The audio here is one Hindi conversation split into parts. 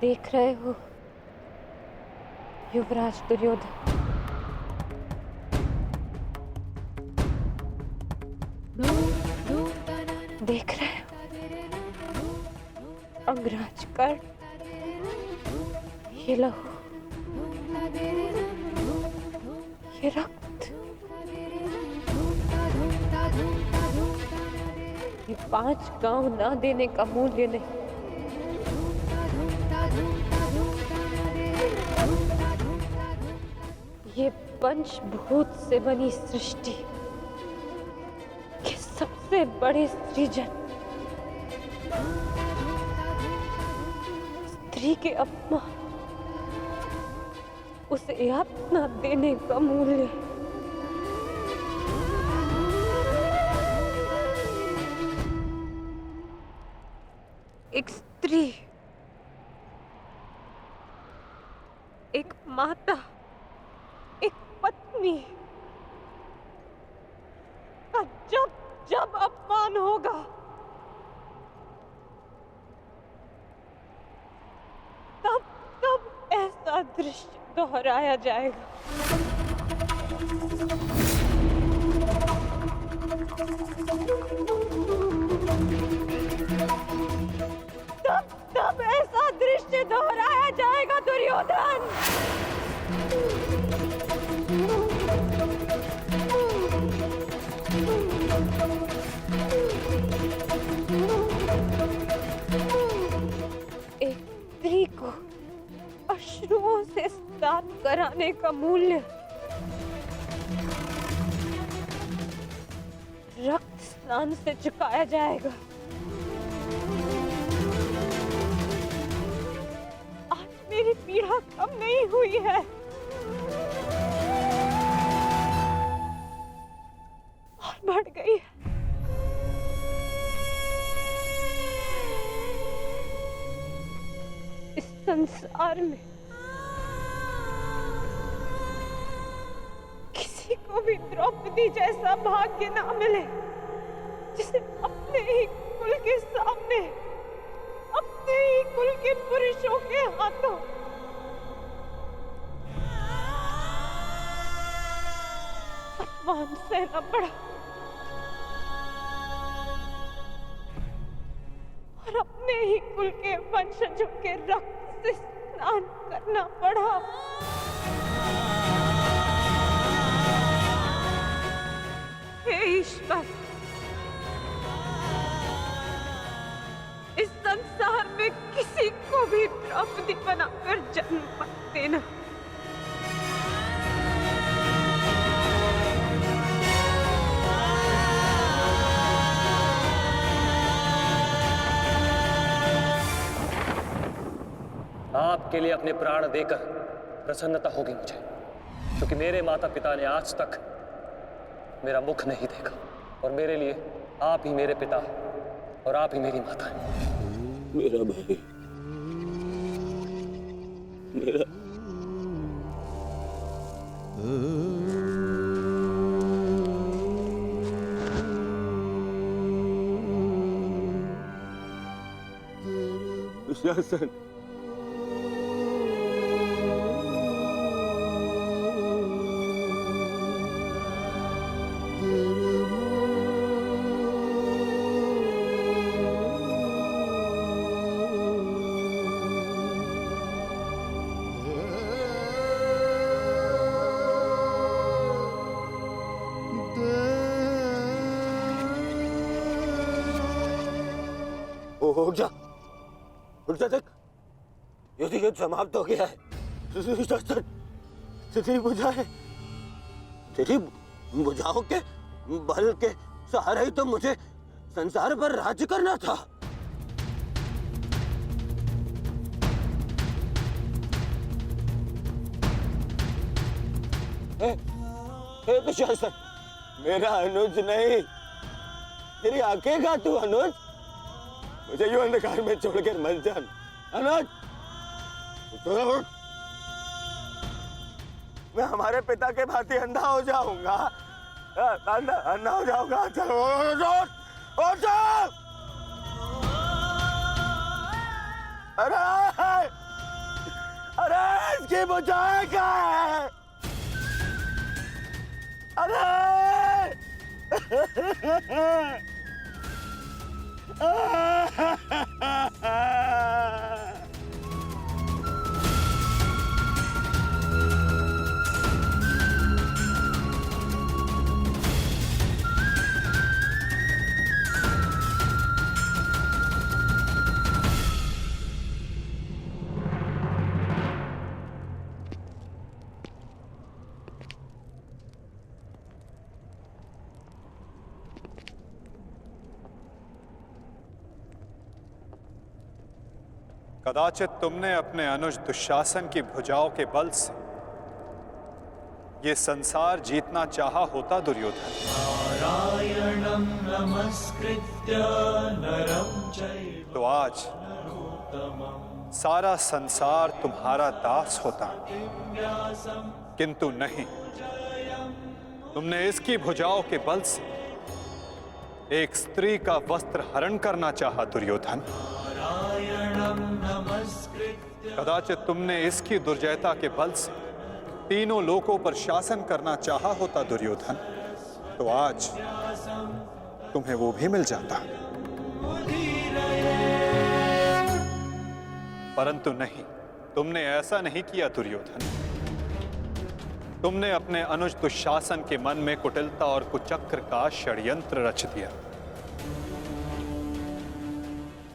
देख रहे हो युवराज दुर्योधन, देख रहे हो अंगराज कर्ण, ये लहू, ये रक्त, ये 5 गांव ना देने का मूल्य नहीं। ये पंचभूत से बनी सृष्टि के सबसे बड़े सृजन, स्त्री के अपमान, उसे यातना देने का मूल्य। एक स्त्री, एक माता, एक पत्नी का जब जब अपमान होगा, तब तब ऐसा दृश्य दोहराया जाएगा। तब तब ऐसा दृश्य दोहराया जाएगा दुर्योधन। एक स्त्री को अश्रुओं से स्नान कराने का मूल्य रक्त स्नान से चुकाया जाएगा। आज मेरी पीड़ा कम नहीं हुई है, और बढ़ गई है। इस संसार में किसी को भी द्रौपदी जैसा भाग्य ना मिले, जिसे अपने ही कुल के सामने, अपने ही कुल के पुरुषों के हाथों अपमान सहना पड़ा, और अपने ही कुल के वंशजों के रक्त से स्नान करना पड़ा। हे ईश्वर, इस संसार में किसी को भी द्रौपदी बनाकर जन्म मत देना। आपके लिए अपने प्राण देकर प्रसन्नता होगी मुझे, क्योंकि मेरे माता पिता ने आज तक मेरा मुख नहीं देखा, और मेरे लिए आप ही मेरे पिता और आप ही मेरी माता हैं। मेरा भाई, मेरा दुशासन, उठ जा देख, युद्ध समाप्त हो गया है। तेरी बुझाए, तेरी बुझाओं के बल के सहारे ही तो मुझे संसार पर राज्य करना था। दुशासन, मेरा अनुज नहीं, तेरी आंखें का तू अनुज, मुझे यूं अंधकार में छोड़कर मत जान। अनुज, मैं हमारे पिता के भांति अंधा हो जाऊंगा, अंधा हो जाऊंगा। चलो अरे इसकी बुझाएगा? अरे कदाचित तुमने अपने अनुज दुशासन की भुजाओं के बल से ये संसार जीतना चाहा होता दुर्योधन। नारायणं नमस्कृत्य नरं चैव तो आज सारा संसार तुम्हारा दास होता, किंतु नहीं, तुमने इसकी भुजाओं के बल से एक स्त्री का वस्त्र हरण करना चाहा दुर्योधन। कदाचित तुमने इसकी दुर्जयता के बल से तीनों लोकों पर शासन करना चाहा होता दुर्योधन, तो आज तुम्हें वो भी मिल जाता। परंतु नहीं, तुमने ऐसा नहीं किया दुर्योधन। तुमने अपने अनुज दुशासन के मन में कुटिलता और कुचक्र का षड्यंत्र रच दिया।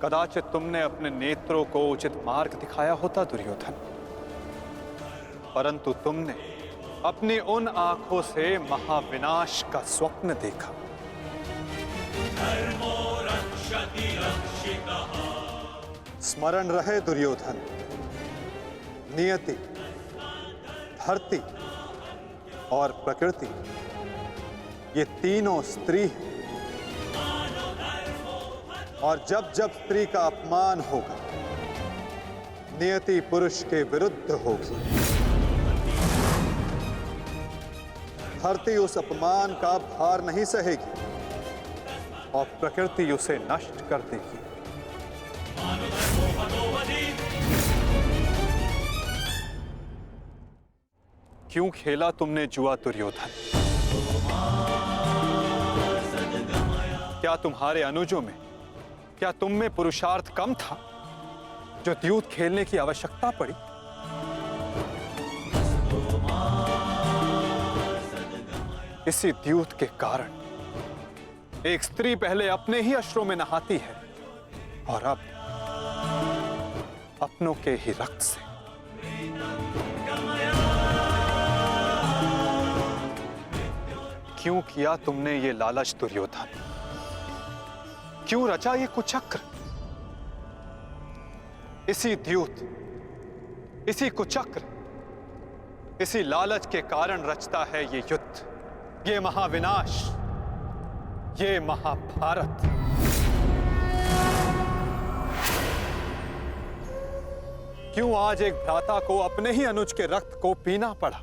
कदाचित तुमने अपने नेत्रों को उचित मार्ग दिखाया होता दुर्योधन, परंतु तुमने अपनी उन आंखों से महाविनाश का स्वप्न देखा। स्मरण रहे दुर्योधन, नियति, धरती और प्रकृति, ये तीनों स्त्री हैं, और जब जब स्त्री का अपमान होगा, नियति पुरुष के विरुद्ध होगी। धरती उस अपमान का भार नहीं सहेगी और प्रकृति उसे नष्ट कर देगी। क्यों खेला तुमने जुआ दुर्योधन? क्या तुम्हारे अनुजों में, क्या तुम में पुरुषार्थ कम था जो द्यूत खेलने की आवश्यकता पड़ी? इसी द्यूत के कारण एक स्त्री पहले अपने ही अश्रों में नहाती है और अब अपनों के ही रक्त से। क्यों किया तुमने ये लालच दुर्योधन? क्यों रचा ये कुचक्र? इसी द्यूत, इसी कुचक्र, इसी लालच के कारण रचता है ये युद्ध, ये महाविनाश, ये महाभारत। क्यों आज एक भ्राता को अपने ही अनुज के रक्त को पीना पड़ा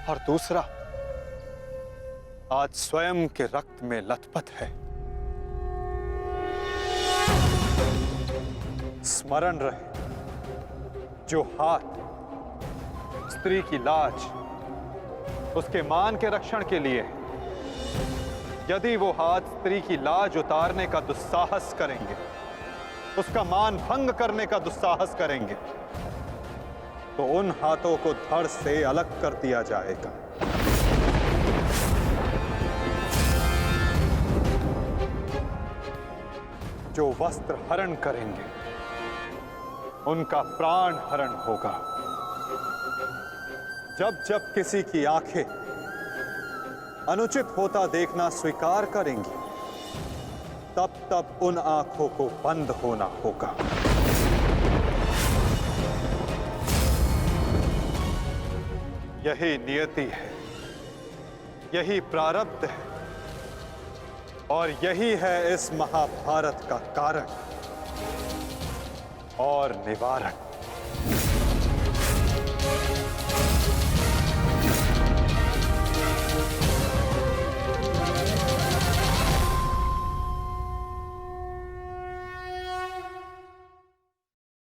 और दूसरा आज स्वयं के रक्त में लथपथ है? स्मरण रहे, जो हाथ स्त्री की लाज, उसके मान के रक्षण के लिए, यदि वो हाथ स्त्री की लाज उतारने का दुस्साहस करेंगे, उसका मान भंग करने का दुस्साहस करेंगे, तो उन हाथों को धड़ से अलग कर दिया जाएगा। जो वस्त्र हरण करेंगे, उनका प्राण हरण होगा। जब जब किसी की आंखें अनुचित होता देखना स्वीकार करेंगी, तब तब उन आंखों को बंद होना होगा। यही नियति है, यही प्रारब्ध है, और यही है इस महाभारत का कारण और निवारण।